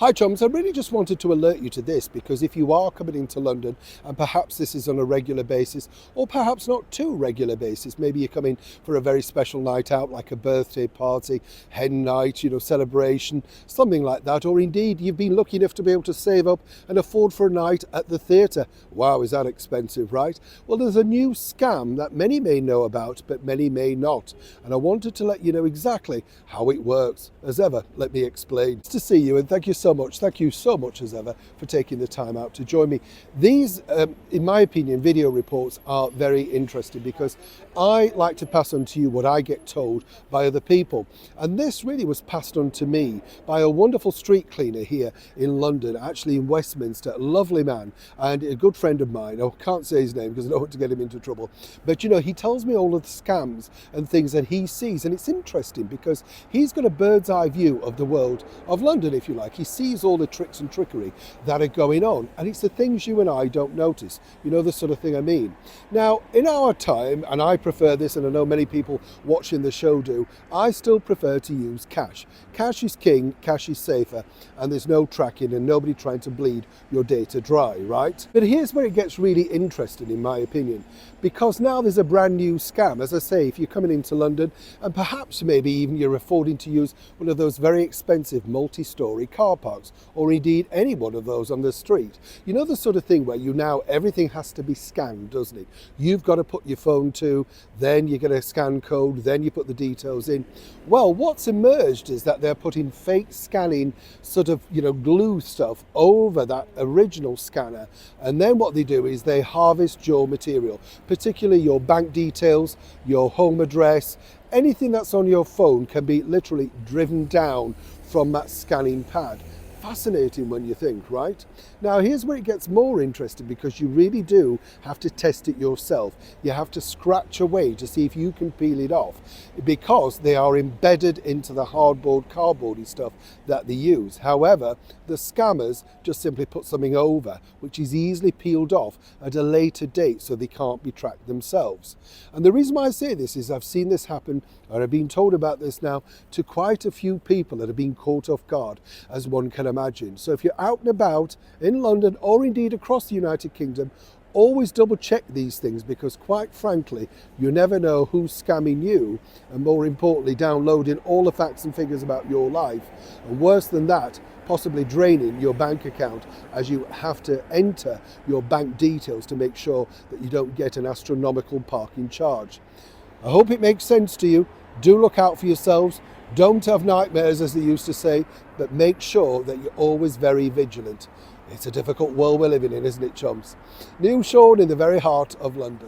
Hi chums, I really just wanted to alert you to this because if you are coming into London and perhaps this is on a regular basis or perhaps not too regular basis, maybe you're coming for a very special night out like a birthday party, hen night, celebration, something like that, or indeed you've been lucky enough to be able to save up and afford for a night at the theatre. Wow, is that expensive, right? Well, there's a new scam that many may know about but many may not, and I wanted to let you know exactly how it works. As ever, let me explain. It's to see you, and thank you so much as ever for taking the time out to join me. These, in my opinion, video reports are very interesting because I like to pass on to you what I get told by other people. And this really was passed on to me by a wonderful street cleaner here in London, actually in Westminster, a lovely man and a good friend of mine. I can't say his name because I don't want to get him into trouble. But he tells me all of the scams and things that he sees. And it's interesting because he's got a bird's eye view of the world of London, if you like. He sees all the tricks and trickery that are going on, and it's the things you and I don't notice, the sort of thing I mean. Now, in our time, and I prefer this, and I know many people watching the show do, I still prefer to use cash. Cash is king, cash is safer, and there's no tracking and nobody trying to bleed your data dry, right? But here's where it gets really interesting, in my opinion, because now there's a brand new scam. As I say, if you're coming into London, and perhaps maybe even you're affording to use one of those very expensive multi-storey car parks, or indeed any one of those on the street. The sort of thing where now everything has to be scanned, doesn't it? You've got to put your phone to, then you get a scan code, then you put the details in. Well, what's emerged is that they're putting fake scanning sort of, glue stuff over that original scanner. And then what they do is they harvest your material, particularly your bank details, your home address, anything that's on your phone can be literally driven down from that scanning pad. Fascinating when you think, right? Now, here's where it gets more interesting because you really do have to test it yourself. You have to scratch away to see if you can peel it off because they are embedded into the cardboardy stuff that they use. However, the scammers just simply put something over, which is easily peeled off at a later date so they can't be tracked themselves. And the reason why I say this is I've seen this happen, and I've been told about this now, to quite a few people that have been caught off guard, as one can imagine. So if you're out and about in London or indeed across the United Kingdom, always double check these things because quite frankly, you never know who's scamming you and more importantly, downloading all the facts and figures about your life. And worse than that, possibly draining your bank account as you have to enter your bank details to make sure that you don't get an astronomical parking charge. I hope it makes sense to you. Do look out for yourselves. Don't have nightmares, as they used to say, but make sure that you're always very vigilant. It's a difficult world we're living in, isn't it, chums? Neil Sean in the very heart of London.